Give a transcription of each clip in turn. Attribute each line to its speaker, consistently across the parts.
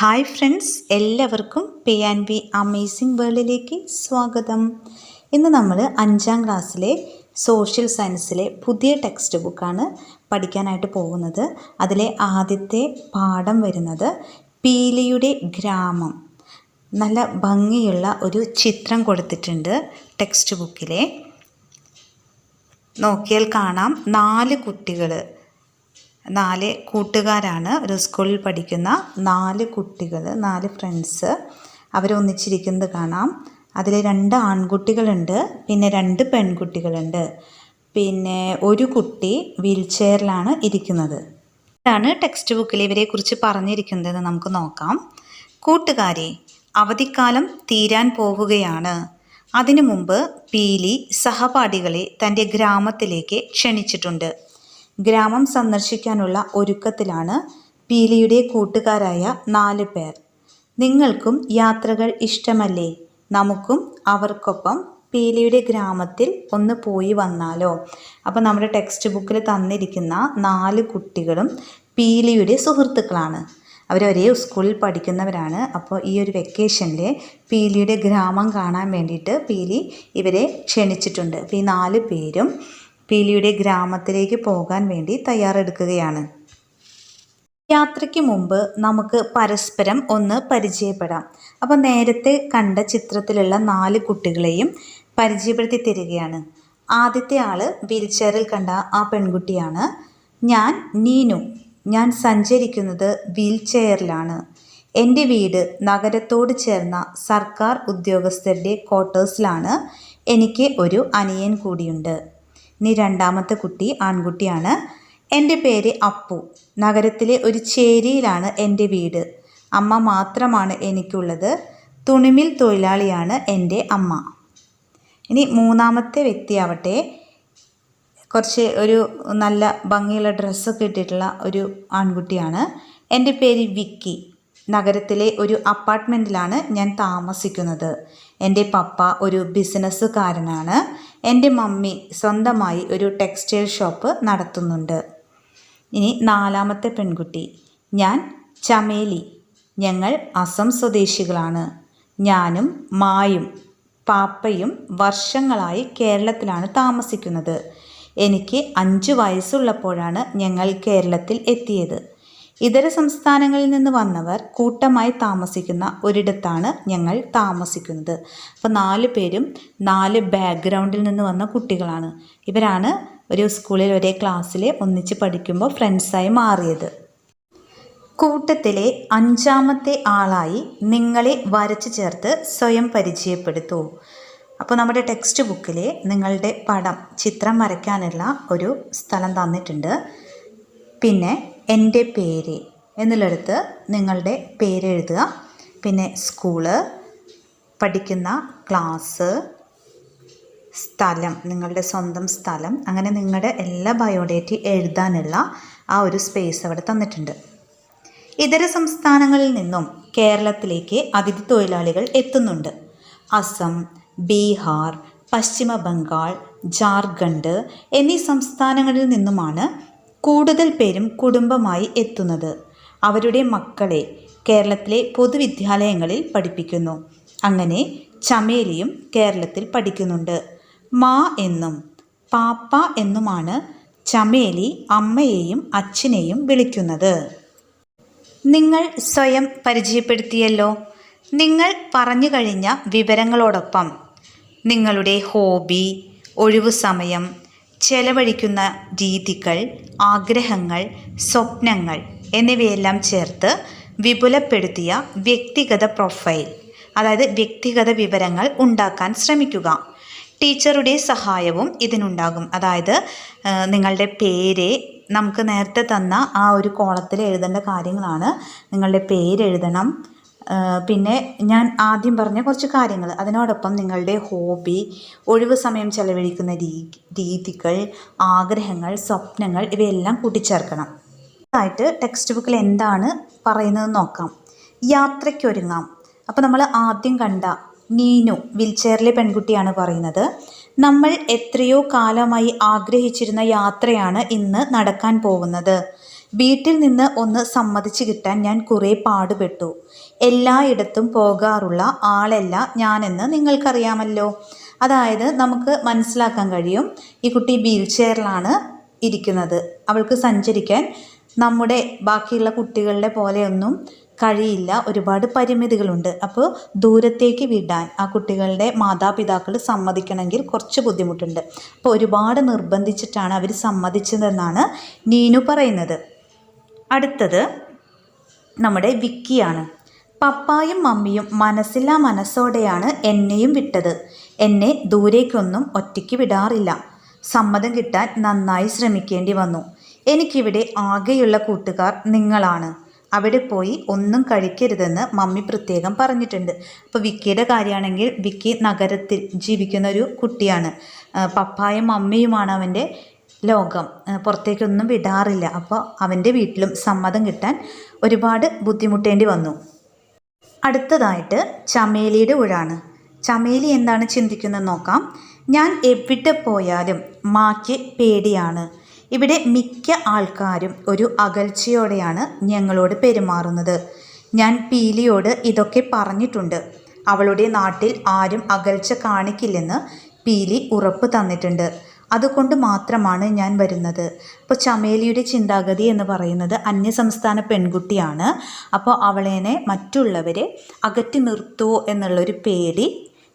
Speaker 1: Hi friends, എല്ലാവർക്കും P&B amazing വേൾഡിലേക്ക് സ്വാഗതം. ഇന്ന് നമ്മൾ 5ാം ക്ലാസ്സിലെ സോഷ്യൽ സയൻസിലെ പുതിയ ടെക്സ്റ്റ് ബുക്കാണ് പഠിക്കാനായിട്ട് പോകുന്നത്. അതിലെ ആദ്യത്തെ പാഠം വരുന്നത് പീലിയുടെ ഗ്രാമം. നല്ല ഭംഗിയുള്ള ഒരു ചിത്രം കൊടുത്തിട്ടുണ്ട് ടെക്സ്റ്റ് ബുക്കിലെ. നോക്കിയാൽ കാണാം 4 കൂട്ടുകാരാണ്. ഒരു സ്കൂളിൽ പഠിക്കുന്ന 4 കുട്ടികൾ, 4 ഫ്രണ്ട്സ്. അവരൊന്നിച്ചിരിക്കുന്നത് കാണാം. അതിൽ 2 ആൺകുട്ടികളുണ്ട്, പിന്നെ 2 പെൺകുട്ടികളുണ്ട്, പിന്നെ ഒരു കുട്ടി വീൽ ചെയറിലാണ് ഇരിക്കുന്നത്. ഇതാണ് ടെക്സ്റ്റ് ബുക്കിൽ ഇവരെക്കുറിച്ച് പറഞ്ഞിരിക്കുന്നത്. നമുക്ക് നോക്കാം. കൂട്ടുകാരെ, അവധിക്കാലം തീരാൻ പോവുകയാണ്. അതിനു മുമ്പ് പീലി സഹപാഠികളെ തൻ്റെ ഗ്രാമത്തിലേക്ക് ക്ഷണിച്ചിട്ടുണ്ട്. ഗ്രാമം സന്ദർശിക്കാനുള്ള ഒരുക്കത്തിലാണ് പീലിയുടെ കൂട്ടുകാരായ 4 പേർ. നിങ്ങൾക്കും യാത്രകൾ ഇഷ്ടമല്ലേ? നമുക്കും അവർക്കൊപ്പം പീലിയുടെ ഗ്രാമത്തിൽ ഒന്ന് പോയി വന്നാലോ? അപ്പോൾ നമ്മുടെ ടെക്സ്റ്റ് ബുക്കിൽ തന്നിരിക്കുന്ന 4 കുട്ടികളും പീലിയുടെ സുഹൃത്തുക്കളാണ്. അവർ ഒരേ സ്കൂളിൽ പഠിക്കുന്നവരാണ്. അപ്പോൾ ഈ ഒരു വെക്കേഷനിൽ പീലിയുടെ ഗ്രാമം കാണാൻ വേണ്ടിയിട്ട് പീലി ഇവരെ ക്ഷണിച്ചിട്ടുണ്ട്. അപ്പോൾ ഈ 4 പേരും പീലിയുടെ ഗ്രാമത്തിലേക്ക് പോകാൻ വേണ്ടി തയ്യാറെടുക്കുകയാണ്. യാത്രയ്ക്ക് മുമ്പ് നമുക്ക് പരസ്പരം ഒന്ന് പരിചയപ്പെടാം. അപ്പോൾ നേരത്തെ കണ്ട ചിത്രത്തിലുള്ള 4 കുട്ടികളെയും പരിചയപ്പെടുത്തി തരികയാണ്. ആദ്യത്തെ ആൾ വീൽ ചെയറിൽ കണ്ട ആ പെൺകുട്ടിയാണ്. ഞാൻ നീനു. ഞാൻ സഞ്ചരിക്കുന്നത് വീൽ ചെയറിലാണ്. എൻ്റെ വീട് നഗരത്തോട് ചേർന്ന സർക്കാർ ഉദ്യോഗസ്ഥരുടെ ക്വാർട്ടേഴ്സിലാണ്. എനിക്ക് ഒരു അനിയൻ കൂടിയുണ്ട്. ഇനി രണ്ടാമത്തെ കുട്ടി ആൺകുട്ടിയാണ്. എൻ്റെ പേര് അപ്പു. നഗരത്തിലെ ഒരു ചേരിയിലാണ് എൻ്റെ വീട്. അമ്മ മാത്രമാണ് എനിക്കുള്ളത്. തുണിമിൽ തൊഴിലാളിയാണ് എൻ്റെ അമ്മ. ഇനി മൂന്നാമത്തെ വ്യക്തിയാവട്ടെ, കുറച്ച് ഒരു നല്ല ഭംഗിയുള്ള ഡ്രസ്സൊക്കെ ഇട്ടിട്ടുള്ള ഒരു ആൺകുട്ടിയാണ്. എൻ്റെ പേര് വിക്കി. നഗരത്തിലെ ഒരു അപ്പാർട്ട്മെൻറ്റിലാണ് ഞാൻ താമസിക്കുന്നത്. എൻ്റെ പപ്പ ഒരു ബിസിനസ്സുകാരനാണ്. എൻ്റെ മമ്മി സ്വന്തമായി ഒരു ടെക്സ്റ്റൈൽ ഷോപ്പ് നടത്തുന്നുണ്ട്. ഇനി നാലാമത്തെ പെൺകുട്ടി. ഞാൻ ചമേലി. ഞങ്ങൾ അസം സ്വദേശികളാണ്. ഞാനും മായും പാപ്പയും വർഷങ്ങളായി കേരളത്തിലാണ് താമസിക്കുന്നത്. എനിക്ക് 5 വയസ്സുള്ളപ്പോഴാണ് ഞങ്ങൾ കേരളത്തിൽ എത്തിയത്. ഇതര സംസ്ഥാനങ്ങളിൽ നിന്ന് വന്നവർ കൂട്ടമായി താമസിക്കുന്ന ഒരിടത്താണ് ഞങ്ങൾ താമസിക്കുന്നത്. അപ്പോൾ 4 പേരും 4 ബാക്ക്ഗ്രൗണ്ടിൽ നിന്ന് വന്ന കുട്ടികളാണ്. ഇവരാണ് ഒരു സ്കൂളിൽ ഒരേ ക്ലാസ്സിൽ ഒന്നിച്ച് പഠിക്കുമ്പോൾ ഫ്രണ്ട്സായി മാറിയത്. കൂട്ടത്തിലെ 5ാമത്തെ ആളായി നിങ്ങളെ വരച്ചു ചേർത്ത് സ്വയം പരിചയപ്പെടുത്തൂ. അപ്പോൾ നമ്മുടെ ടെക്സ്റ്റ് ബുക്കിൽ നിങ്ങളുടെ ചിത്രം വരയ്ക്കാനുള്ള ഒരു സ്ഥലം തന്നിട്ടുണ്ട്. പിന്നെ എൻ്റെ പേര് എന്നുള്ളിടത്ത് നിങ്ങളുടെ പേര് എഴുതുക. പിന്നെ സ്കൂള്, പഠിക്കുന്ന ക്ലാസ്, സ്ഥലം, നിങ്ങളുടെ സ്വന്തം സ്ഥലം, അങ്ങനെ നിങ്ങളുടെ എല്ലാ ബയോഡേറ്റ എഴുതാനുള്ള ആ ഒരു സ്പേസ് അവിടെ തന്നിട്ടുണ്ട്. ഇതര സംസ്ഥാനങ്ങളിൽ നിന്നും കേരളത്തിലേക്ക് അതിഥി തൊഴിലാളികൾ എത്തുന്നുണ്ട്. അസം, ബീഹാർ, പശ്ചിമ ബംഗാൾ, ജാർഖണ്ഡ് എന്നീ സംസ്ഥാനങ്ങളിൽ നിന്നുമാണ് കൂടുതൽ പേരും കുടുംബമായി എത്തുന്നത്. അവരുടെ മക്കളെ കേരളത്തിലെ പൊതുവിദ്യാലയങ്ങളിൽ പഠിപ്പിക്കുന്നു. അങ്ങനെ ചമേലിയും കേരളത്തിൽ പഠിക്കുന്നുണ്ട്. മാ എന്നും പാപ്പ എന്നുമാണ് ചമേലി അമ്മയെയും അച്ഛനെയും വിളിക്കുന്നത്. നിങ്ങൾ സ്വയം പരിചയപ്പെടുത്തിയല്ലോ. നിങ്ങൾ പറഞ്ഞു കഴിഞ്ഞ വിവരങ്ങളോടൊപ്പം നിങ്ങളുടെ ഹോബി, ഒഴിവു സമയം, ചെലവഴിക്കുന്ന രീതികൾ, ആഗ്രഹങ്ങൾ, സ്വപ്നങ്ങൾ എന്നിവയെല്ലാം ചേർത്ത് വിപുലപ്പെടുത്തിയ വ്യക്തിഗത പ്രൊഫൈൽ, അതായത് വ്യക്തിഗത വിവരങ്ങൾ ഉണ്ടാക്കാൻ ശ്രമിക്കുക. ടീച്ചറുടെ സഹായവും ഇതിനുണ്ടാകും. അതായത് നിങ്ങളുടെ പേര് നമുക്ക് നേരത്തെ തന്ന ആ ഒരു കോളത്തിൽ എഴുതേണ്ട കാര്യങ്ങളാണ്. നിങ്ങളുടെ പേര് എഴുതണം. പിന്നെ ഞാൻ ആദ്യം പറഞ്ഞ കുറച്ച് കാര്യങ്ങൾ, അതിനോടൊപ്പം നിങ്ങളുടെ ഹോബി, ഒഴിവ് സമയം ചെലവഴിക്കുന്ന രീതികൾ, ആഗ്രഹങ്ങൾ, സ്വപ്നങ്ങൾ ഇവയെല്ലാം കൂട്ടിച്ചേർക്കണം. ആയിട്ട് ടെക്സ്റ്റ് ബുക്കിൽ എന്താണ് പറയുന്നത് നോക്കാം. യാത്രയ്ക്കൊരുങ്ങാം. അപ്പോൾ നമ്മൾ ആദ്യം കണ്ട നീനു, വീൽ ചെയറിലെ പെൺകുട്ടിയാണ് പറയുന്നത്. നമ്മൾ എത്രയോ കാലമായി ആഗ്രഹിച്ചിരുന്ന യാത്രയാണ് ഇന്ന് നടക്കാൻ പോകുന്നത്. വീട്ടിൽ നിന്ന് ഒന്ന് സമ്മതിച്ച് കിട്ടാൻ ഞാൻ കുറേ പാടുപെട്ടു. എല്ലായിടത്തും പോകാറുള്ള ആളല്ല ഞാനെന്ന് നിങ്ങൾക്കറിയാമല്ലോ. അതായത് നമുക്ക് മനസ്സിലാക്കാൻ കഴിയും, ഈ കുട്ടി വീൽ ചെയറിലാണ് ഇരിക്കുന്നത്. അവൾക്ക് സഞ്ചരിക്കാൻ നമ്മുടെ ബാക്കിയുള്ള കുട്ടികളുടെ പോലെയൊന്നും കഴിയില്ല, ഒരുപാട് പരിമിതികളുണ്ട്. അപ്പോൾ ദൂരത്തേക്ക് വിടാൻ ആ കുട്ടികളുടെ മാതാപിതാക്കൾ സമ്മതിക്കണമെങ്കിൽ കുറച്ച് ബുദ്ധിമുട്ടുണ്ട്. അപ്പോൾ ഒരുപാട് നിർബന്ധിച്ചിട്ടാണ് അവർ സമ്മതിച്ചതെന്നാണ് നീനു പറയുന്നത്. അടുത്തത് നമ്മുടെ വിക്കിയാണ്. പപ്പായും മമ്മിയും മനസ്സില്ലാ മനസ്സോടെയാണ് എന്നെയും വിട്ടത്. എന്നെ ദൂരേക്കൊന്നും ഒറ്റയ്ക്ക് വിടാറില്ല. സമ്മതം കിട്ടാൻ നന്നായി ശ്രമിക്കേണ്ടി വന്നു. എനിക്കിവിടെ ആകെയുള്ള കൂട്ടുകാർ നിങ്ങളാണ്. അവിടെ പോയി ഒന്നും കഴിക്കരുതെന്ന് മമ്മി പ്രത്യേകം പറഞ്ഞിട്ടുണ്ട്. അപ്പോൾ വിക്കിയുടെ കാര്യമാണെങ്കിൽ വിക്കി നഗരത്തിൽ ജീവിക്കുന്ന ഒരു കുട്ടിയാണ്. പപ്പായും മമ്മിയുമാണ് അവൻ്റെ ലോകം, പുറത്തേക്കൊന്നും വിടാറില്ല. അപ്പോൾ അവൻ്റെ വീട്ടിലും സമ്മതം കിട്ടാൻ ഒരുപാട് ബുദ്ധിമുട്ടേണ്ടി വന്നു. അടുത്തതായിട്ട് ചമേലിയുടെ ഊഴാണ്. ചമേലി എന്താണ് ചിന്തിക്കുന്നത് നോക്കാം. ഞാൻ എവിടെ പോയാലും മാക്ക് പേടിയാണ്. ഇവിടെ മിക്ക ആൾക്കാരും ഒരു അകൽച്ചയോടെയാണ് ഞങ്ങളോട് പെരുമാറുന്നത്. ഞാൻ പീലിയോട് ഇതൊക്കെ പറഞ്ഞിട്ടുണ്ട്. അവളുടെ നാട്ടിൽ ആരും അകൽച്ച കാണിക്കില്ലെന്ന് പീലി ഉറപ്പ് തന്നിട്ടുണ്ട്. അതുകൊണ്ട് മാത്രമാണ് ഞാൻ വരുന്നത്. അപ്പോൾ ചമേലിയുടെ ചിന്താഗതി എന്ന് പറയുന്നത് അന്യസംസ്ഥാന പെൺകുട്ടിയാണ്. അപ്പോൾ അവളേനെ മറ്റുള്ളവരെ അകറ്റി നിർത്തുമോ എന്നുള്ളൊരു പേടി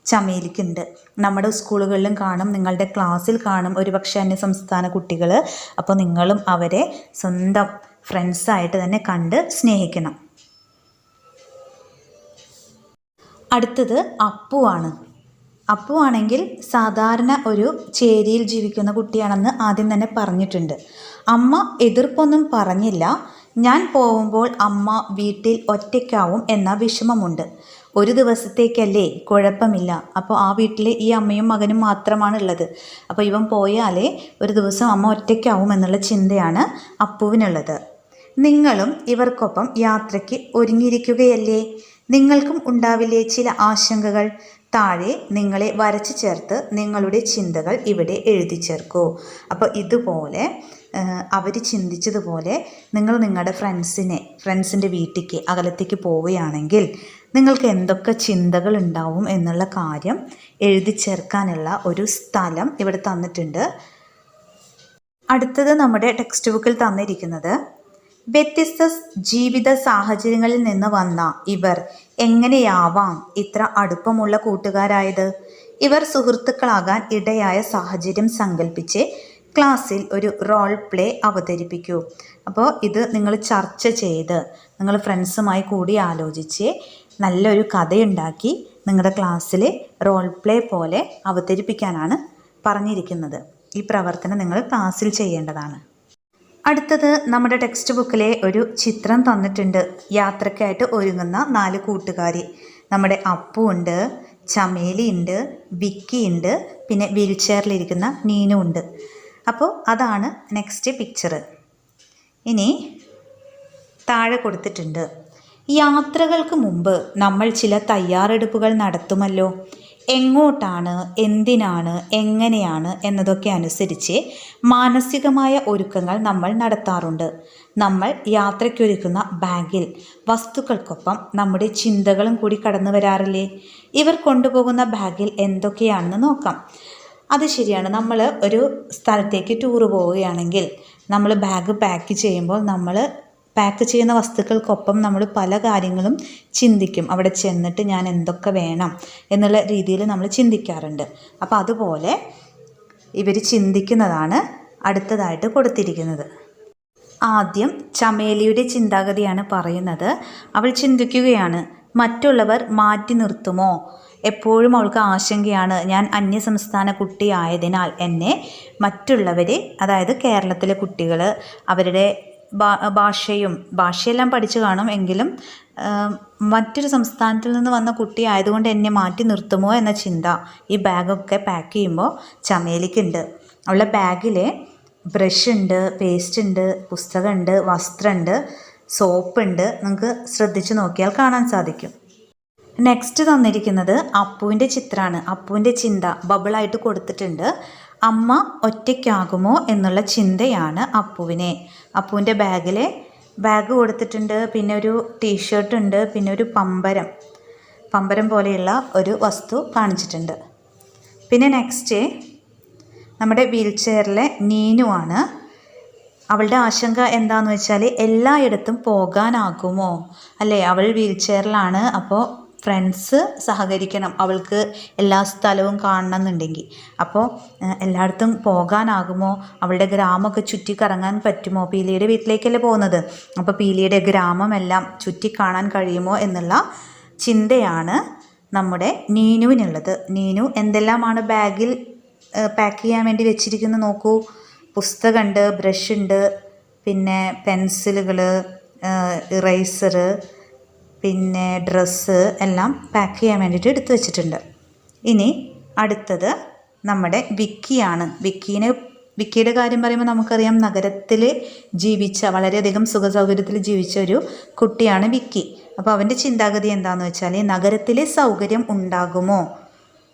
Speaker 1: ചമേലിക്കുണ്ട്. നമ്മുടെ സ്കൂളുകളിലും കാണും, നിങ്ങളുടെ ക്ലാസ്സിൽ കാണും ഒരുപക്ഷെ അന്യസംസ്ഥാന കുട്ടികൾ. അപ്പോൾ നിങ്ങളും അവരെ സ്വന്തം ഫ്രണ്ട്സായിട്ട് തന്നെ കണ്ട് സ്നേഹിക്കണം. അടുത്തത് അപ്പുവാണ്. അപ്പു ആണെങ്കിൽ സാധാരണ ഒരു ചേരിയിൽ ജീവിക്കുന്ന കുട്ടിയാണെന്ന് ആദ്യം തന്നെ പറഞ്ഞിട്ടുണ്ട്. അമ്മ എതിർപ്പൊന്നും പറഞ്ഞില്ല. ഞാൻ പോകുമ്പോൾ അമ്മ വീട്ടിൽ ഒറ്റയ്ക്കാവും എന്ന വിഷമമുണ്ട്. ഒരു ദിവസത്തേക്കല്ലേ, കുഴപ്പമില്ല. അപ്പോൾ ആ വീട്ടിൽ ഈ അമ്മയും മകനും മാത്രമാണ് ഉള്ളത്. അപ്പോൾ ഇവൻ പോയാലേ ഒരു ദിവസം അമ്മ ഒറ്റയ്ക്കാവും എന്നുള്ള ചിന്തയാണ് അപ്പുവിനുള്ളത്. നിങ്ങളും ഇവർക്കൊപ്പം യാത്രയ്ക്ക് ഒരുങ്ങിയിരിക്കുകയല്ലേ? നിങ്ങൾക്കും ഉണ്ടാവില്ലേ ചില ആശങ്കകൾ? താഴെ നിങ്ങളെ വരച്ചു ചേർത്ത് നിങ്ങളുടെ ചിന്തകൾ ഇവിടെ എഴുതി ചേർക്കൂ. അപ്പോൾ ഇതുപോലെ അവർ ചിന്തിച്ചതുപോലെ നിങ്ങൾ നിങ്ങളുടെ ഫ്രണ്ട്സിൻ്റെ വീട്ടിലേക്ക് അകലത്തേക്ക് പോവുകയാണെങ്കിൽ നിങ്ങൾക്ക് എന്തൊക്കെ ചിന്തകൾ ഉണ്ടാവും എന്നുള്ള കാര്യം എഴുതി ചേർക്കാനുള്ള ഒരു സ്ഥലം ഇവിടെ തന്നിട്ടുണ്ട്. അടുത്തത് നമ്മുടെ ടെക്സ്റ്റ് ബുക്കിൽ തന്നിരിക്കുന്നത്, വ്യത്യസ്ത ജീവിത സാഹചര്യങ്ങളിൽ നിന്ന് വന്ന ഇവർ എങ്ങനെയാവാം ഇത്ര അടുപ്പമുള്ള കൂട്ടുകാരായത്? ഇവർ സുഹൃത്തുക്കളാകാൻ ഇടയായ സാഹചര്യം സങ്കല്പിച്ച് ക്ലാസ്സിൽ ഒരു റോൾ പ്ലേ അവതരിപ്പിക്കൂ. അപ്പോൾ ഇത് നിങ്ങൾ ചർച്ച ചെയ്ത് നിങ്ങൾ ഫ്രണ്ട്സുമായി കൂടി ആലോചിച്ച് നല്ലൊരു കഥയുണ്ടാക്കി നിങ്ങളുടെ ക്ലാസ്സിൽ റോൾ പ്ലേ പോലെ അവതരിപ്പിക്കാനാണ് പറഞ്ഞിരിക്കുന്നത്. ഈ പ്രവർത്തനം നിങ്ങൾ ക്ലാസ്സിൽ ചെയ്യേണ്ടതാണ്. അടുത്തത് നമ്മുടെ ടെക്സ്റ്റ് ബുക്കിലെ ഒരു ചിത്രം തന്നിട്ടുണ്ട്. യാത്രയ്ക്കായിട്ട് ഒരുങ്ങുന്ന 4 കൂട്ടുകാർ. നമ്മുടെ അപ്പു ഉണ്ട്, ചമേലി ഉണ്ട്, വിക്കി ഉണ്ട്, പിന്നെ വീൽ ചെയറിലിരിക്കുന്ന നീനു ഉണ്ട്. അപ്പോൾ അതാണ് നെക്സ്റ്റ് പിക്ചർ. ഇനി താഴെ കൊടുത്തിട്ടുണ്ട്, യാത്രകൾക്ക് മുമ്പ് നമ്മൾ ചില തയ്യാറെടുപ്പുകൾ നടത്തുമല്ലോ. എങ്ങോട്ടാണ്, എന്തിനാണ്, എങ്ങനെയാണ് എന്നതൊക്കെ അനുസരിച്ച് മാനസികമായ ഒരുക്കങ്ങൾ നമ്മൾ നടത്താറുണ്ട്. നമ്മൾ യാത്രയ്ക്കൊരുക്കുന്ന ബാഗിൽ വസ്തുക്കൾക്കൊപ്പം നമ്മുടെ ചിന്തകളും കൂടി കടന്നു വരാറില്ലേ? ഇവർ കൊണ്ടുപോകുന്ന ബാഗിൽ എന്തൊക്കെയാണെന്ന് നോക്കാം. അത് ശരിയാണ്. നമ്മൾ ഒരു സ്ഥലത്തേക്ക് ടൂറ് പോവുകയാണെങ്കിൽ നമ്മൾ ബാഗ് പാക്ക് ചെയ്യുമ്പോൾ നമ്മൾ പാക്ക് ചെയ്യുന്ന വസ്തുക്കൾക്കൊപ്പം നമ്മൾ പല കാര്യങ്ങളും ചിന്തിക്കും. അവിടെ ചെന്നിട്ട് ഞാൻ എന്തൊക്കെ വേണം എന്നുള്ള രീതിയിൽ നമ്മൾ ചിന്തിക്കാറുണ്ട്. അപ്പോൾ അതുപോലെ ഇവർ ചിന്തിക്കുന്നതാണ് അടുത്തതായിട്ട് കൊടുത്തിരിക്കുന്നത്. ആദ്യം ചമേലിയുടെ ചിന്താഗതിയാണ് പറയുന്നത്. അവൾ ചിന്തിക്കുകയാണ്, മറ്റുള്ളവർ മാറ്റി നിർത്തുമോ? എപ്പോഴും അവൾക്ക് ആശങ്കയാണ്, ഞാൻ അന്യസംസ്ഥാന കുട്ടിയായതിനാൽ എന്നെ മറ്റുള്ളവർ, അതായത് കേരളത്തിലെ കുട്ടികൾ അവരുടെ ഭാഷയെല്ലാം പഠിച്ചു കാണും, എങ്കിലും മറ്റൊരു സംസ്ഥാനത്തിൽ നിന്ന് വന്ന കുട്ടി ആയതുകൊണ്ട് എന്നെ മാറ്റി നിർത്തുമോ എന്ന ചിന്ത ഈ ബാഗൊക്കെ പാക്ക് ചെയ്യുമ്പോൾ ചമേലിക്കുണ്ട്. അവളുടെ ബാഗിൽ ബ്രഷ് ഉണ്ട്, പേസ്റ്റ് ഉണ്ട്, പുസ്തകമുണ്ട്, വസ്ത്രമുണ്ട്, സോപ്പുണ്ട്. നിങ്ങൾക്ക് ശ്രദ്ധിച്ച് നോക്കിയാൽ കാണാൻ സാധിക്കും. നെക്സ്റ്റ് തന്നിരിക്കുന്നത് അപ്പുവിൻ്റെ ചിത്രമാണ്. അപ്പുവിൻ്റെ ചിന്ത ബബിളായിട്ട് കൊടുത്തിട്ടുണ്ട്. അമ്മ ഒറ്റയ്ക്കാകുമോ എന്നുള്ള ചിന്തയാണ് അപ്പുവിനെ. അപ്പുവിൻ്റെ ബാഗ് കൊടുത്തിട്ടുണ്ട്, പിന്നെ ഒരു ടീഷർട്ട് ഉണ്ട്, പിന്നെ ഒരു പമ്പരം പോലെയുള്ള ഒരു വസ്തു കാണിച്ചിട്ടുണ്ട്. പിന്നെ നെക്സ്റ്റ് നമ്മുടെ വീൽ ചെയറിലെ നീനു ആണ്. അവളുടെ ആശങ്ക എന്താണെന്ന് വെച്ചാൽ എല്ലായിടത്തും പോകാനാകുമോ അല്ലേ. അവൾ വീൽ ചെയറിലാണ്, അപ്പോൾ ഫ്രണ്ട്സ് സഹകരിക്കണം അവൾക്ക് എല്ലാ സ്ഥലവും കാണണമെന്നുണ്ടെങ്കിൽ. അപ്പോൾ എല്ലായിടത്തും പോകാനാകുമോ, അവളുടെ ഗ്രാമമൊക്കെ ചുറ്റിക്കറങ്ങാൻ പറ്റുമോ, പീലിയുടെ വീട്ടിലേക്കല്ലേ പോകുന്നത്, അപ്പോൾ പീലിയുടെ ഗ്രാമമെല്ലാം ചുറ്റിക്കാണാൻ കഴിയുമോ എന്നുള്ള ചിന്തയാണ് നമ്മുടെ നീനുവിനുള്ളത്. നീനു എന്തെല്ലാമാണ് ബാഗിൽ പാക്ക് ചെയ്യാൻ വേണ്ടി വെച്ചിരിക്കുന്നത് നോക്കൂ. പുസ്തകമുണ്ട്, ബ്രഷുണ്ട്, പിന്നെ പെൻസിലുകൾ, ഇറേസർ, പിന്നെ ഡ്രസ്സ് എല്ലാം പാക്ക് ചെയ്യാൻ വേണ്ടിയിട്ട് എടുത്തു വെച്ചിട്ടുണ്ട്. ഇനി അടുത്തത് നമ്മുടെ വിക്കിയാണ്. വിക്കിയുടെ കാര്യം പറയുമ്പോൾ നമുക്കറിയാം, നഗരത്തിൽ ജീവിച്ച വളരെയധികം സുഖസൗകര്യത്തിൽ ജീവിച്ച ഒരു കുട്ടിയാണ് വിക്കി. അപ്പോൾ അവൻ്റെ ചിന്താഗതി എന്താണെന്ന് വെച്ചാൽ നഗരത്തിലെ സൗകര്യം ഉണ്ടാകുമോ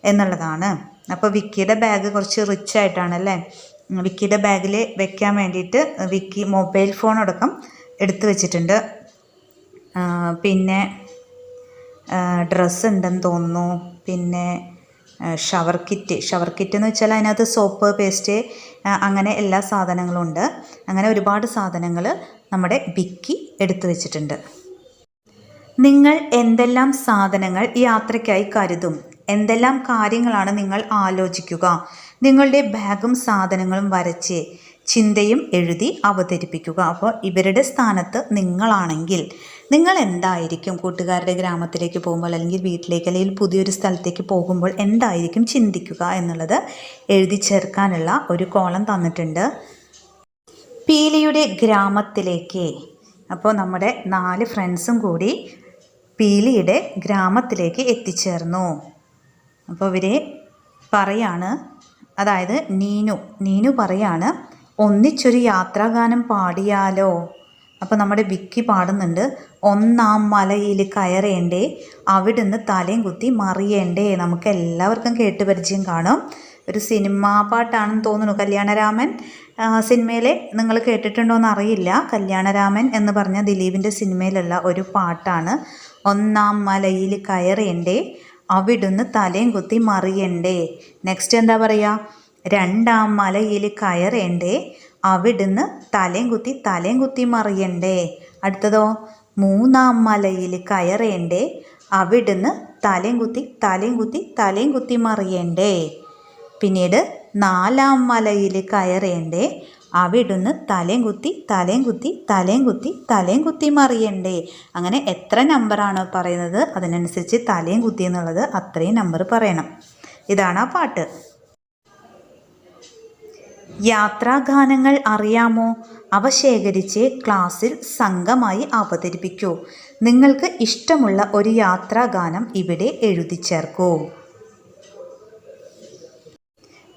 Speaker 1: എന്നുള്ളതാണ്. അപ്പോൾ വിക്കിയുടെ ബാഗ് കുറച്ച് റിച്ച് ആയിട്ടാണല്ലേ. വിക്കിയുടെ ബാഗിൽ വെക്കാൻ വേണ്ടിയിട്ട് വിക്കി മൊബൈൽ ഫോൺ അടക്കം എടുത്തു വെച്ചിട്ടുണ്ട്. പിന്നെ ഡ്രസ്സ് ഉണ്ടെന്ന് തോന്നുന്നു. പിന്നെ ഷവർ കിറ്റ് എന്ന് വെച്ചാൽ അതിനകത്ത് സോപ്പ്, പേസ്റ്റ്, അങ്ങനെ എല്ലാ സാധനങ്ങളും ഉണ്ട്. അങ്ങനെ ഒരുപാട് സാധനങ്ങൾ നമ്മുടെ വിക്കി എടുത്തു വെച്ചിട്ടുണ്ട്. നിങ്ങൾ എന്തെല്ലാം സാധനങ്ങൾ യാത്രയ്ക്കായി കരുതും, എന്തെല്ലാം കാര്യങ്ങളാണ് നിങ്ങൾ ആലോചിക്കുക? നിങ്ങളുടെ ബാഗും സാധനങ്ങളും വരച്ച് ചിന്തയും എഴുതി അവതരിപ്പിക്കുക. അപ്പോൾ ഇവരുടെ സ്ഥാനത്ത് നിങ്ങളാണെങ്കിൽ നിങ്ങൾ എന്തായിരിക്കും കൂട്ടുകാരുടെ ഗ്രാമത്തിലേക്ക് പോകുമ്പോൾ, അല്ലെങ്കിൽ വീട്ടിലേക്ക്, അല്ലെങ്കിൽ പുതിയൊരു സ്ഥലത്തേക്ക് പോകുമ്പോൾ എന്തായിരിക്കും ചിന്തിക്കുക എന്നുള്ളത് എഴുതി ചേർക്കാനുള്ള ഒരു കോളം തന്നിട്ടുണ്ട്. പീലിയുടെ ഗ്രാമത്തിലേക്ക്. അപ്പോൾ നമ്മുടെ 4 ഫ്രണ്ട്സും കൂടി പീലിയുടെ ഗ്രാമത്തിലേക്ക് എത്തിച്ചേർന്നു. അപ്പോൾ ഇവരെ പറയാണ്, അതായത് നീനു പറയാണ്, ഒന്നിച്ചൊരു യാത്രാഗാനം പാടിയാലോ. അപ്പോൾ നമ്മുടെ വിക്കി പാടുന്നുണ്ട്, ഒന്നാം മലയിൽ കയറേണ്ടേ, അവിടുന്ന് തലയും കുത്തി മറിയേണ്ടേ. നമുക്ക് എല്ലാവർക്കും കേട്ട് പരിചയം കാണും. ഒരു സിനിമാ പാട്ടാണെന്ന് തോന്നുന്നു. കല്യാണരാമൻ സിനിമയിലെ നിങ്ങൾ കേട്ടിട്ടുണ്ടോയെന്ന് അറിയില്ല. കല്യാണരാമൻ എന്ന് പറഞ്ഞ ദിലീപിൻ്റെ സിനിമയിലുള്ള ഒരു പാട്ടാണ്. ഒന്നാം മലയിൽ കയറേണ്ടേ, അവിടുന്ന് തലയും കുത്തി മറിയണ്ടേ. നെക്സ്റ്റ് എന്താ പറയുക? രണ്ടാം മലയിൽ കയറേണ്ടേ, അവിടുന്ന് തലയും കുത്തി മറിയണ്ടേ. അടുത്തതോ, മൂന്നാം മലയിൽ കയറേണ്ടേ, അവിടുന്ന് തലയും കുത്തി മറിയണ്ടേ. പിന്നീട് നാലാം മലയിൽ കയറേണ്ടേ, അവിടുന്ന് തലയും കുത്തി മറിയണ്ടേ. അങ്ങനെ എത്ര നമ്പറാണോ പറയുന്നത് അതിനനുസരിച്ച് തലയും കുത്തി എന്നുള്ളത് അത്രയും നമ്പർ പറയണം. ഇതാണ് ആ പാട്ട്. യാത്രാഗാനങ്ങൾ അറിയാമോ? അവ ശേഖരിച്ച് ക്ലാസ്സിൽ സംഘമായി അവതരിപ്പിക്കൂ. നിങ്ങൾക്ക് ഇഷ്ടമുള്ള ഒരു യാത്രാഗാനം ഇവിടെ എഴുതി ചേർക്കൂ.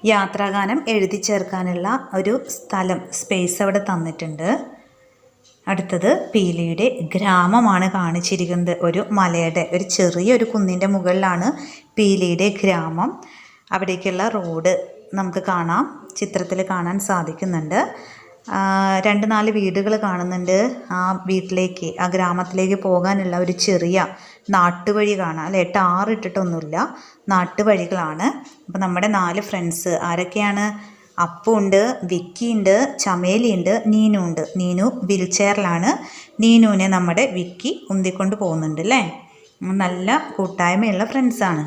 Speaker 1: യാത്രാഗാനം എഴുതി ചേർക്കാനുള്ള ഒരു സ്പേസ് അവിടെ തന്നിട്ടുണ്ട്. അടുത്തത് പീലിയുടെ ഗ്രാമമാണ് കാണിച്ചിരിക്കുന്നത്. ഒരു ചെറിയൊരു കുന്നിൻ്റെ മുകളിലാണ് പീലിയുടെ ഗ്രാമം. അവിടേക്കുള്ള റോഡ് നമുക്ക് ചിത്രത്തിൽ കാണാൻ സാധിക്കുന്നുണ്ട്. 2-4 വീടുകൾ കാണുന്നുണ്ട്. ആ ഗ്രാമത്തിലേക്ക് പോകാനുള്ള ഒരു ചെറിയ നാട്ടുവഴി കാണാം അല്ലേ. ടാറിട്ടിട്ടൊന്നുമില്ല, നാട്ടുവഴികളാണ്. അപ്പോൾ നമ്മുടെ 4 ഫ്രണ്ട്സ് ആരൊക്കെയാണ്? അപ്പു ഉണ്ട്, വിക്കി ഉണ്ട്, ചമേലി ഉണ്ട്, നീനു ഉണ്ട്. നീനു വീൽ ചെയറിലാണ്. നീനുവിനെ നമ്മുടെ വിക്കി ഉന്തിക്കൊണ്ട് പോകുന്നുണ്ട് അല്ലേ. നല്ല കൂട്ടായ്മയുള്ള ഫ്രണ്ട്സാണ്.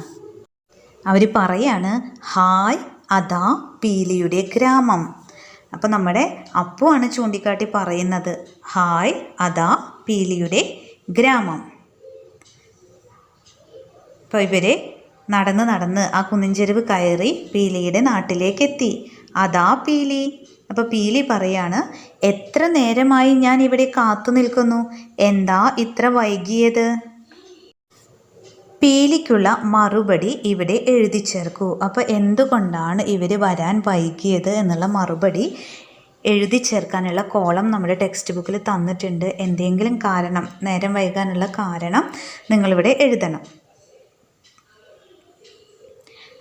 Speaker 1: അവർ പറയാണ്, ഹായ്, അതാ പീലിയുടെ ഗ്രാമം. അപ്പോൾ നമ്മുടെ അപ്പു ആണ് ചൂണ്ടിക്കാട്ടി പറയുന്നത്, ഹായ്, അതാ പീലിയുടെ ഗ്രാമം. അപ്പോൾ ഇവരെ നടന്ന് ആ കുന്നിൻചെരുവ് കയറി പീലിയുടെ നാട്ടിലേക്ക് എത്തി. അതാ പീലി. അപ്പോൾ പീലി പറയാണ്, എത്ര നേരമായി ഞാൻ ഇവിടെ കാത്തു നിൽക്കുന്നു, എന്താ ഇത്ര വൈകിയത്? പീലിക്കുള്ള മറുപടി ഇവിടെ എഴുതി ചേർക്കൂ. അപ്പോൾ എന്തുകൊണ്ടാണ് ഇവർ വരാൻ വൈകിയത് എന്നുള്ള മറുപടി എഴുതി ചേർക്കാനുള്ള കോളം നമ്മുടെ ടെക്സ്റ്റ് ബുക്കിൽ തന്നിട്ടുണ്ട്. എന്തെങ്കിലും കാരണം, നേരം വൈകാനുള്ള കാരണം നിങ്ങളിവിടെ എഴുതണം.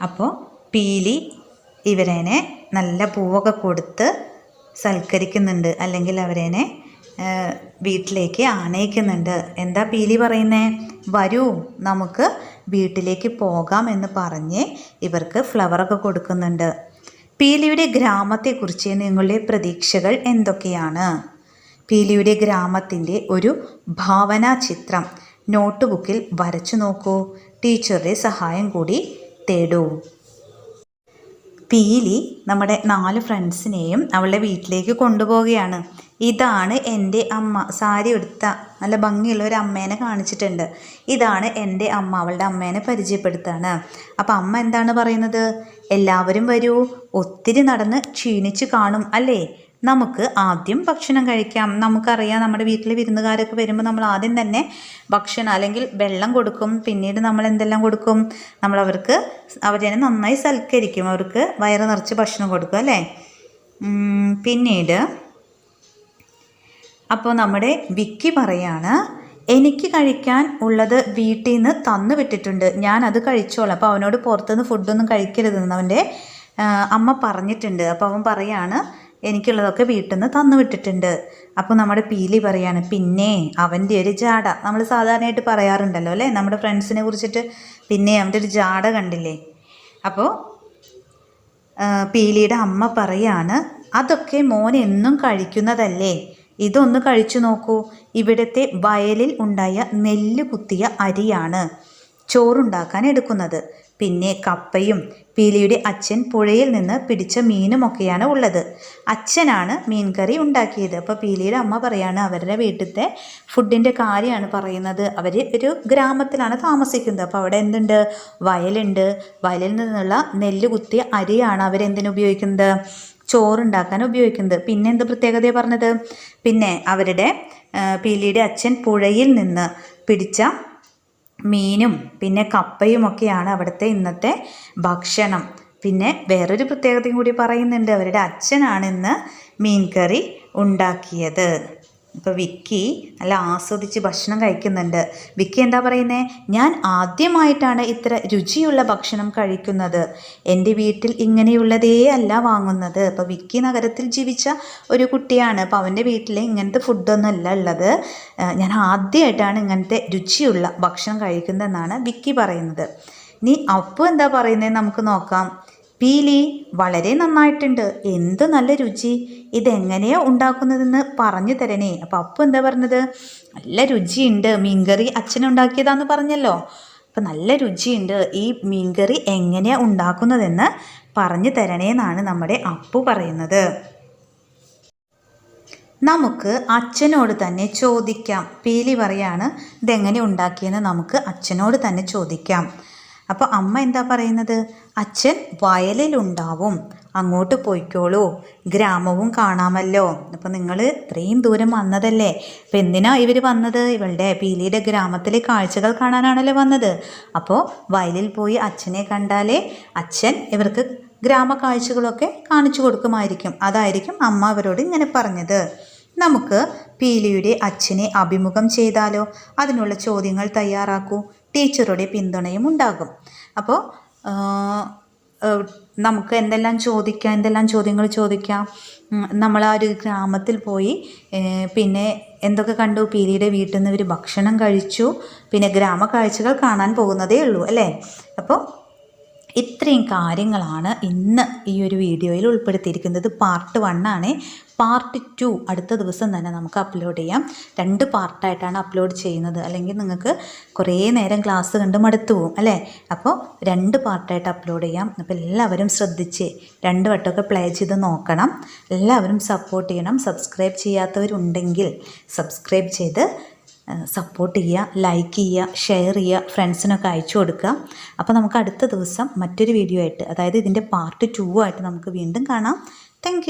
Speaker 1: അപ്പോൾ പീലി ഇവരെ നല്ല പൂവൊക്കെ കൊടുത്ത് സൽക്കരിക്കുന്നുണ്ട്, അല്ലെങ്കിൽ അവരേനെ വീട്ടിലേക്ക് ആനയിക്കുന്നുണ്ട്. എന്താ പീലി പറയുന്നേ? വരൂ നമുക്ക് വീട്ടിലേക്ക് പോകാം എന്ന് പറഞ്ഞ് ഇവർക്ക് ഫ്ലവറൊക്കെ കൊടുക്കുന്നുണ്ട്. പീലിയുടെ ഗ്രാമത്തെക്കുറിച്ച് നിങ്ങളുടെ പ്രതീക്ഷകൾ എന്തൊക്കെയാണ്? പീലിയുടെ ഗ്രാമത്തിൻ്റെ ഒരു ഭാവനാ ചിത്രം നോട്ട് ബുക്കിൽ വരച്ചു നോക്കൂ. ടീച്ചറുടെ സഹായം കൂടി തേടൂ. പീലി നമ്മുടെ 4 ഫ്രണ്ട്സിനെയും അവളുടെ വീട്ടിലേക്ക് കൊണ്ടുപോവുകയാണ്. ഇതാണ് എൻ്റെ അമ്മ. സാരി ഉടുത്ത നല്ല ഭംഗിയുള്ള ഒരു അമ്മേനെ കാണിച്ചിട്ടുണ്ട്. ഇതാണ് എൻ്റെ അമ്മ. അവളുടെ അമ്മേനെ പരിചയപ്പെടുത്താണ്. അപ്പം അമ്മ എന്താണ് പറയുന്നത്? എല്ലാവരും വരൂ, ഒത്തിരി നടന്ന് ക്ഷീണിച്ച് കാണും അല്ലേ? നമുക്ക് ആദ്യം ഭക്ഷണം കഴിക്കാം. നമുക്കറിയാം, നമ്മുടെ വീട്ടിൽ വിരുന്നുകാരൊക്കെ വരുമ്പോൾ നമ്മൾ ആദ്യം തന്നെ ഭക്ഷണം അല്ലെങ്കിൽ വെള്ളം കൊടുക്കും. പിന്നീട് നമ്മൾ എന്തെല്ലാം കൊടുക്കും? നമ്മൾ അവരെ നന്നായി സൽക്കരിക്കും. അവർക്ക് വയറ് നിറച്ച് ഭക്ഷണം കൊടുക്കും അല്ലേ? പിന്നീട് അപ്പോൾ നമ്മുടെ വിക്കി പറയാണ്, എനിക്ക് കഴിക്കാൻ ഉള്ളത് വീട്ടിൽ നിന്ന് തന്നു വിട്ടിട്ടുണ്ട്, ഞാനത് കഴിച്ചോളാം. അപ്പോൾ അവനോട് പുറത്തുനിന്ന് ഫുഡൊന്നും കഴിക്കരുതെന്ന് അവൻ്റെ അമ്മ പറഞ്ഞിട്ടുണ്ട്. അപ്പോൾ അവൻ പറയാണ്, എനിക്കുള്ളതൊക്കെ വീട്ടിൽ നിന്ന് തന്നു വിട്ടിട്ടുണ്ട്. അപ്പോൾ നമ്മുടെ പീലി പറയാണ്, പിന്നെ അവൻ്റെ ഒരു ജാട. നമ്മൾ സാധാരണയായിട്ട് പറയാറുണ്ടല്ലോ അല്ലേ നമ്മുടെ ഫ്രണ്ട്സിനെ കുറിച്ചിട്ട്, പിന്നെ അവൻ്റെ ഒരു ജാട കണ്ടില്ലേ? അപ്പോൾ പീലിയുടെ അമ്മ പറയാണ്, അതൊക്കെ മോൻ എന്നും കഴിക്കുന്നതല്ലേ, ഇതൊന്ന് കഴിച്ചു നോക്കൂ. ഇവിടുത്തെ വയലിൽ ഉണ്ടായ നെല്ല് കുത്തിയ അരിയാണ് ചോറുണ്ടാക്കാൻ എടുക്കുന്നത്. പിന്നെ കപ്പയും. പീലിയുടെ അച്ഛൻ പുഴയിൽ നിന്ന് പിടിച്ച മീനുമൊക്കെയാണ് ഉള്ളത്. അച്ഛനാണ് മീൻകറി ഉണ്ടാക്കിയത്. അപ്പോൾ പീലിയുടെ അമ്മ പറയാണ്, അവരുടെ വീട്ടിലത്തെ ഫുഡിൻ്റെ കാര്യമാണ് പറയുന്നത്. അവർ ഒരു ഗ്രാമത്തിലാണ് താമസിക്കുന്നത്. അപ്പോൾ അവിടെ എന്തുണ്ട്? വയലുണ്ട്. വയലിൽ നിന്നുള്ള നെല്ല് കുത്തിയ അരിയാണ് അവരെന്തിനുപയോഗിക്കുന്നത്? ചോറുണ്ടാക്കാൻ ഉപയോഗിക്കുന്നത്. പിന്നെ എന്ത് പ്രത്യേകതയാണ് പറഞ്ഞത്? പിന്നെ അവരുടെ പീലിയുടെ അച്ഛൻ പുഴയിൽ നിന്ന് പിടിച്ച മീനും പിന്നെ കപ്പയുമൊക്കെയാണ് അവിടുത്തെ ഇന്നത്തെ ഭക്ഷണം. പിന്നെ വേറൊരു പ്രത്യേകതയും കൂടി പറയുന്നുണ്ട്, അവരുടെ അച്ഛനാണ് ഇന്ന് മീൻകറി ഉണ്ടാക്കിയത്. ഇപ്പോൾ വിക്കി നല്ല ആസ്വദിച്ച് ഭക്ഷണം കഴിക്കുന്നുണ്ട്. വിക്കി എന്താ പറയുന്നത്? ഞാൻ ആദ്യമായിട്ടാണ് ഇത്ര രുചിയുള്ള ഭക്ഷണം കഴിക്കുന്നത്. എൻ്റെ വീട്ടിൽ ഇങ്ങനെയുള്ളതേ അല്ല വാങ്ങുന്നത്. അപ്പോൾ വിക്കി നഗരത്തിൽ ജീവിച്ച ഒരു കുട്ടിയാണ്. അപ്പോൾ അവൻ്റെ വീട്ടിൽ ഇങ്ങനത്തെ ഫുഡൊന്നും അല്ല ഉള്ളത്. ഞാൻ ആദ്യമായിട്ടാണ് ഇങ്ങനത്തെ രുചിയുള്ള ഭക്ഷണം കഴിക്കുന്നതെന്നാണ് വിക്കി പറയുന്നത്. ഇനി അപ്പു എന്താ പറയുന്നത് നമുക്ക് നോക്കാം. പീലി വളരെ നന്നായിട്ടുണ്ട്, എന്ത് നല്ല രുചി, ഇതെങ്ങനെയാണ് ഉണ്ടാക്കുന്നതെന്ന് പറഞ്ഞു തരണേ. അപ്പോൾ അപ്പു എന്താ പറഞ്ഞത്? നല്ല രുചിയുണ്ട്, മീൻകറി അച്ഛനുണ്ടാക്കിയതാന്ന് പറഞ്ഞല്ലോ. അപ്പം നല്ല രുചിയുണ്ട്, ഈ മീൻകറി എങ്ങനെയാണ് ഉണ്ടാക്കുന്നതെന്ന് പറഞ്ഞു തരണേന്നാണ് നമ്മുടെ അപ്പു പറയുന്നത്. നമുക്ക് അച്ഛനോട് തന്നെ ചോദിക്കാം. പീലി പറയാണ്, ഇതെങ്ങനെ ഉണ്ടാക്കിയെന്ന് നമുക്ക് അച്ഛനോട് തന്നെ ചോദിക്കാം. അപ്പോൾ അമ്മ എന്താ പറയുന്നത്? അച്ഛൻ വയലിലുണ്ടാവും, അങ്ങോട്ട് പോയിക്കോളൂ, ഗ്രാമവും കാണാമല്ലോ. അപ്പോൾ നിങ്ങൾ ഇത്രയും ദൂരം വന്നതല്ലേ, അപ്പോൾ എന്തിനാ ഇവർ വന്നത്? ഇവളുടെ പീലിയുടെ ഗ്രാമത്തിലെ കാഴ്ചകൾ കാണാനാണല്ലോ വന്നത്. അപ്പോൾ വയലിൽ പോയി അച്ഛനെ കണ്ടാലേ അച്ഛൻ ഇവർക്ക് ഗ്രാമ കാഴ്ചകളൊക്കെ കാണിച്ചു കൊടുക്കുമായിരിക്കും. അതായിരിക്കും അമ്മ അവരോട് ഇങ്ങനെ പറഞ്ഞത്. നമുക്ക് പീലിയുടെ അച്ഛനെ അഭിമുഖം ചെയ്താലോ? അതിനുള്ള ചോദ്യങ്ങൾ തയ്യാറാക്കൂ. ടീച്ചറുടെ പിന്തുണയും ഉണ്ടാകും. അപ്പോൾ നമുക്ക് എന്തെല്ലാം ചോദ്യങ്ങൾ ചോദിക്കാം. നമ്മൾ ആ ഒരു ഗ്രാമത്തിൽ പോയി പിന്നെ എന്തൊക്കെ കണ്ടു? പീലിയുടെ വീട്ടിൽ നിന്ന് ഇവർ ഭക്ഷണം കഴിച്ചു. പിന്നെ ഗ്രാമ കാഴ്ചകൾ കാണാൻ പോകുന്നതേ ഉള്ളൂ അല്ലേ? അപ്പോൾ ഇത്രയും കാര്യങ്ങളാണ് ഇന്ന് ഈ ഒരു വീഡിയോയിൽ ഉൾപ്പെടുത്തിയിരിക്കുന്നത്. പാർട്ട് 1 ആണ്. പാർട്ട് 2 അടുത്ത ദിവസം തന്നെ നമുക്ക് അപ്ലോഡ് ചെയ്യാം. 2 പാർട്ടായിട്ടാണ് അപ്ലോഡ് ചെയ്യുന്നത്. അല്ലെങ്കിൽ നിങ്ങൾക്ക് കുറേ നേരം ക്ലാസ് കണ്ട് മടുത്തു പോകും അല്ലേ? അപ്പോൾ 2 പാർട്ടായിട്ട് അപ്ലോഡ് ചെയ്യാം. അപ്പോൾ എല്ലാവരും ശ്രദ്ധിച്ച് 2 വട്ടമൊക്കെ പ്ലേ ചെയ്ത് നോക്കണം. എല്ലാവരും സപ്പോർട്ട് ചെയ്യണം. സബ്സ്ക്രൈബ് ചെയ്യാത്തവരുണ്ടെങ്കിൽ സബ്സ്ക്രൈബ് ചെയ്ത് സപ്പോർട്ട് ചെയ്യുക, ലൈക്ക് ചെയ്യുക, ഷെയർ ചെയ്യുക, ഫ്രണ്ട്സിനൊക്കെ അയച്ചു കൊടുക്കുക. അപ്പോൾ നമുക്ക് അടുത്ത ദിവസം മറ്റൊരു വീഡിയോ ആയിട്ട്, അതായത് ഇതിൻ്റെ പാർട്ട് 2 ആയിട്ട് നമുക്ക് വീണ്ടും കാണാം. താങ്ക്